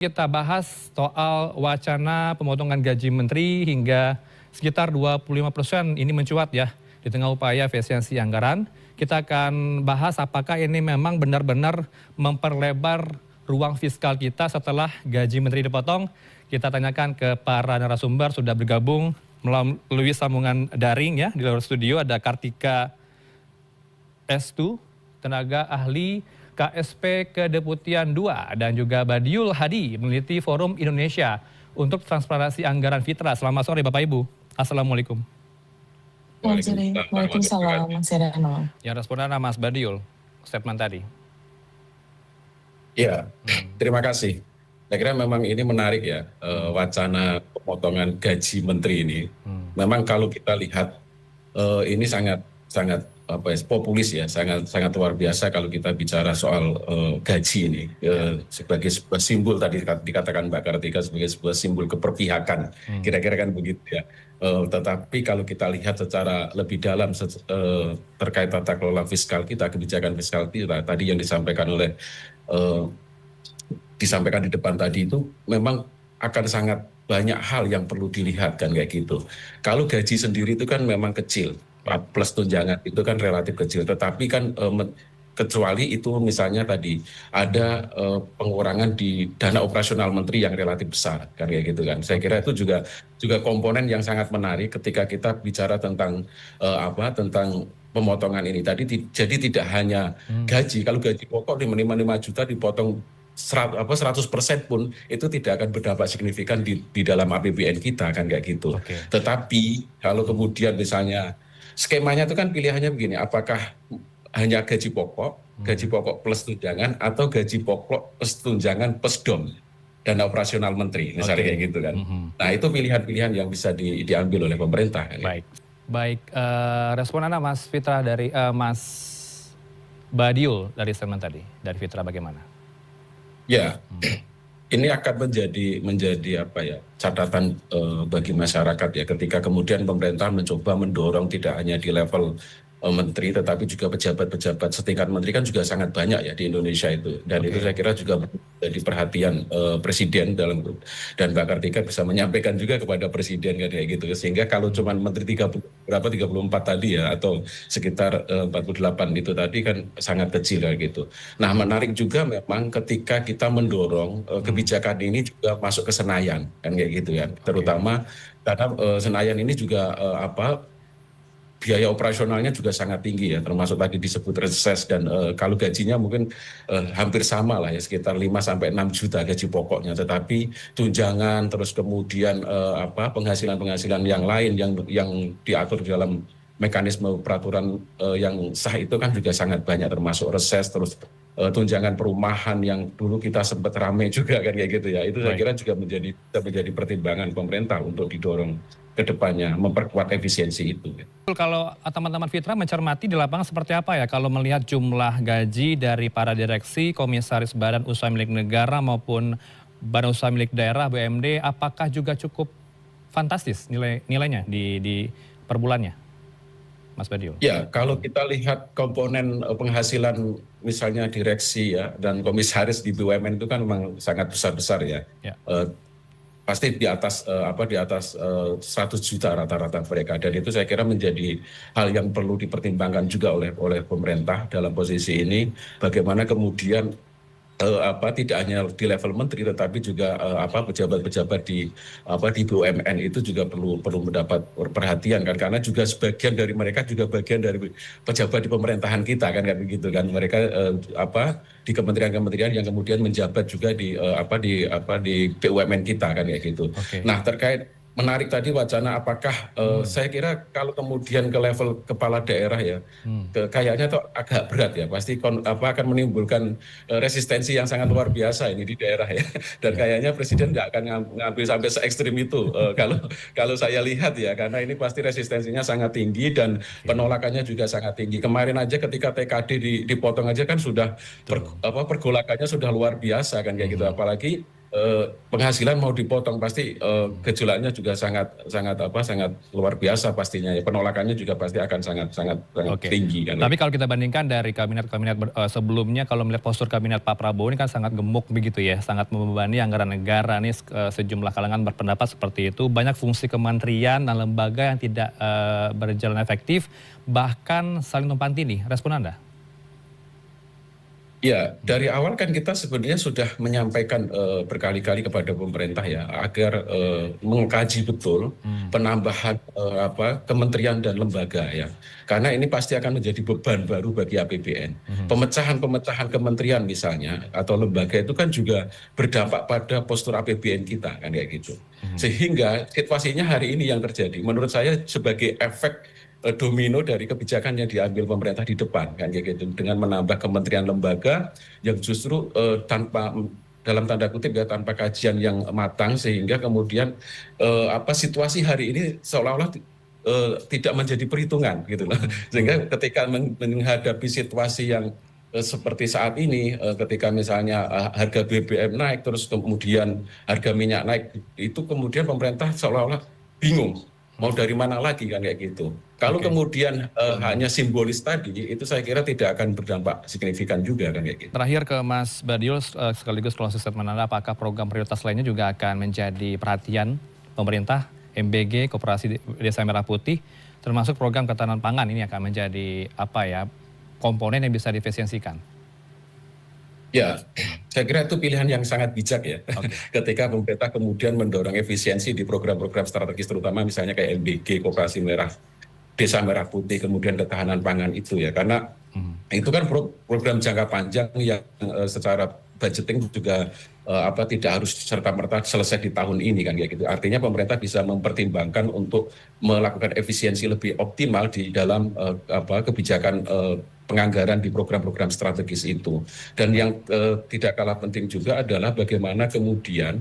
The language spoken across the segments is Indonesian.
Kita bahas soal wacana pemotongan gaji menteri hingga sekitar 25% ini mencuat ya di tengah upaya efisiensi anggaran. Kita akan bahas apakah ini memang benar-benar memperlebar ruang fiskal kita setelah gaji menteri dipotong. Kita tanyakan ke para narasumber sudah bergabung melalui sambungan daring ya di luar studio ada Kartika Estu, tenaga ahli KSP Kedeputian 2 dan juga Badiul Hadi, peneliti Forum Indonesia untuk Transparansi Anggaran Fitra. Selamat sore Bapak Ibu. Assalamualaikum. Waalaikumsalam, Mas Serano. Yang responden Mas Badiul, statement tadi. Ya, terima kasih. Saya kira memang ini menarik ya, wacana pemotongan gaji menteri ini. Memang kalau kita lihat ini sangat populis ya, sangat luar biasa kalau kita bicara soal gaji ini sebagai sebuah simbol tadi dikatakan Mbak Kartika sebagai sebuah simbol keperpihakan, kira-kira kan begitu ya. Tetapi kalau kita lihat secara lebih dalam terkait tata kelola fiskal kita, kebijakan fiskal kita tadi yang disampaikan di depan tadi itu memang akan sangat banyak hal yang perlu dilihat kan kayak gitu. Kalau gaji sendiri itu kan memang kecil. Plus tunjangan itu kan relatif kecil, tetapi kan kecuali itu misalnya tadi ada pengurangan di dana operasional menteri yang relatif besar kan kayak gitu kan. Saya kira itu juga komponen yang sangat menarik ketika kita bicara tentang tentang pemotongan ini tadi. Jadi tidak hanya gaji, kalau gaji pokok 5 juta dipotong 100% pun itu tidak akan berdampak signifikan di dalam APBN kita kan kayak gitu. Tetapi kalau kemudian misalnya skemanya itu kan pilihannya begini, apakah hanya gaji pokok plus tunjangan, atau gaji pokok plus tunjangan plus DOM, dana operasional menteri, misalnya kayak gitu kan. Nah itu pilihan-pilihan yang bisa diambil oleh pemerintah. Baik, respon Anda Mas Fitra dari Mas Badiul dari statement tadi, dari Fitra bagaimana? Ya, ini akan menjadi catatan bagi masyarakat ya, ketika kemudian pemerintah mencoba mendorong tidak hanya di level menteri tetapi juga pejabat-pejabat setingkat menteri kan juga sangat banyak ya di Indonesia itu, dan itu saya kira juga menjadi perhatian presiden dan Mbak Kartika bisa menyampaikan juga kepada presiden kayak gitu, sehingga kalau cuma menteri 34 tadi ya atau sekitar 48 itu tadi kan sangat kecil kayak gitu. Nah menarik juga memang ketika kita mendorong kebijakan ini juga masuk ke Senayan kan kayak gitu ya, terutama karena Senayan ini juga biaya operasionalnya juga sangat tinggi ya, termasuk tadi disebut reses, dan kalau gajinya mungkin hampir sama lah ya, sekitar 5-6 juta gaji pokoknya, tetapi tunjangan terus kemudian penghasilan yang lain yang diatur dalam mekanisme peraturan yang sah itu kan juga sangat banyak, termasuk reses, terus tunjangan perumahan yang dulu kita sempat ramai juga kan kayak gitu ya. Itu saya kira juga menjadi pertimbangan pemerintah untuk didorong ke depannya memperkuat efisiensi itu. Kalau teman-teman Fitra mencermati di lapangan seperti apa ya kalau melihat jumlah gaji dari para direksi, komisaris badan usaha milik negara maupun badan usaha milik daerah BUMD, apakah juga cukup fantastis nilainya di per bulannya, Mas Badiul? Ya, kalau kita lihat komponen penghasilan misalnya direksi ya dan komisaris di BUMN itu kan memang sangat besar-besar ya. Pasti di atas 100 juta rata-rata mereka, dan itu saya kira menjadi hal yang perlu dipertimbangkan juga oleh pemerintah dalam posisi ini, bagaimana kemudian tidak hanya di level menteri tetapi juga pejabat-pejabat di BUMN itu juga perlu mendapat perhatian kan, karena juga sebagian dari mereka juga bagian dari pejabat di pemerintahan kita kan begitu kan, mereka di kementerian-kementerian yang kemudian menjabat juga di BUMN kita kan kayak gitu. Nah terkait menarik tadi wacana apakah saya kira kalau kemudian ke level kepala daerah ya kayaknya tuh agak berat ya, pasti akan menimbulkan resistensi yang sangat luar biasa ini di daerah ya, dan kayaknya presiden nggak akan ngambil sampai se ekstrim itu kalau saya lihat ya, karena ini pasti resistensinya sangat tinggi dan penolakannya juga sangat tinggi. Kemarin aja ketika TKD dipotong aja kan sudah pergolakannya sudah luar biasa kan kayak gitu, apalagi penghasilan mau dipotong pasti gejolaknya juga sangat luar biasa pastinya ya, penolakannya juga pasti akan sangat Oke. tinggi kan. Tapi kalau kita bandingkan dari kabinet-kabinet sebelumnya, kalau melihat postur kabinet Pak Prabowo ini kan sangat gemuk begitu ya, sangat membebani anggaran negara nih, sejumlah kalangan berpendapat seperti itu, banyak fungsi kementerian dan lembaga yang tidak berjalan efektif, bahkan saling tumpang tindih. Respon Anda? Ya, dari awal kan kita sebenarnya sudah menyampaikan berkali-kali kepada pemerintah ya agar mengkaji betul penambahan kementerian dan lembaga ya. Karena ini pasti akan menjadi beban baru bagi APBN. Pemecahan-pemecahan kementerian misalnya atau lembaga itu kan juga berdampak pada postur APBN kita kan kayak gitu. Sehingga situasinya hari ini yang terjadi menurut saya sebagai efek domino dari kebijakan yang diambil pemerintah di depan kan kayak gitu, dengan menambah kementerian lembaga yang justru tanpa, dalam tanda kutip ya, tanpa kajian yang matang, sehingga kemudian situasi hari ini seolah-olah tidak menjadi perhitungan gitu loh. Sehingga ketika menghadapi situasi yang seperti saat ini, ketika misalnya harga BBM naik terus kemudian harga minyak naik, itu kemudian pemerintah seolah-olah bingung mau dari mana lagi kan kayak gitu. Kalau kemudian hanya simbolis tadi, itu saya kira tidak akan berdampak signifikan juga kan kayak gitu. Terakhir ke Mas Badiul, sekaligus closing statement Anda, apakah program prioritas lainnya juga akan menjadi perhatian pemerintah, MBG, Koperasi Desa Merah Putih, termasuk program ketahanan pangan ini akan menjadi komponen yang bisa diefisiensikan? Ya, saya kira itu pilihan yang sangat bijak ya. Ketika pemerintah kemudian mendorong efisiensi di program-program strategis, terutama misalnya kayak MBG, Koperasi Desa Merah Putih, kemudian ketahanan pangan itu ya. Karena itu kan program jangka panjang yang secara budgeting juga tidak harus serta-merta selesai di tahun ini kan kayak gitu. Artinya pemerintah bisa mempertimbangkan untuk melakukan efisiensi lebih optimal di dalam kebijakan penganggaran di program-program strategis itu. Dan yang tidak kalah penting juga adalah bagaimana kemudian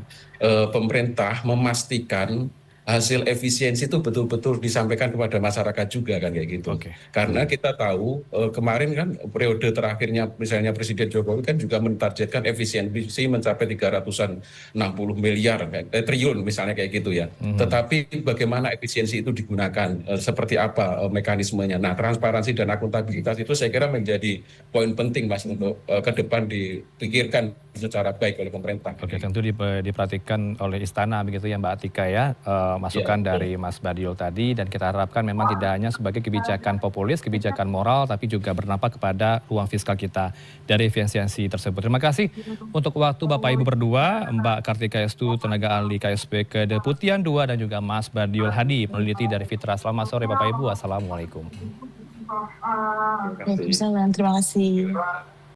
pemerintah memastikan hasil efisiensi itu betul-betul disampaikan kepada masyarakat juga kan kayak gitu. Karena kita tahu kemarin kan periode terakhirnya misalnya Presiden Jokowi kan juga mentargetkan efisiensi mencapai 360 miliar triliun misalnya kayak gitu ya. Tetapi bagaimana efisiensi itu digunakan, seperti apa mekanismenya. Nah, transparansi dan akuntabilitas itu saya kira menjadi poin penting Mas untuk ke depan dipikirkan secara baik oleh pemerintah. Tentu diperhatikan oleh Istana begitu ya Mbak Atika ya. Masukan dari Mas Badiul tadi, dan kita harapkan memang tidak hanya sebagai kebijakan populis, kebijakan moral, tapi juga berdampak kepada ruang fiskal kita dari efisiensi tersebut. Terima kasih untuk waktu Bapak Ibu berdua, Mbak Kartika Estu, tenaga ahli KSP Kedeputian 2, dan juga Mas Badiul Hadi, peneliti dari Fitra. Selamat sore Bapak Ibu, Assalamualaikum. Waalaikumsalam, terima kasih.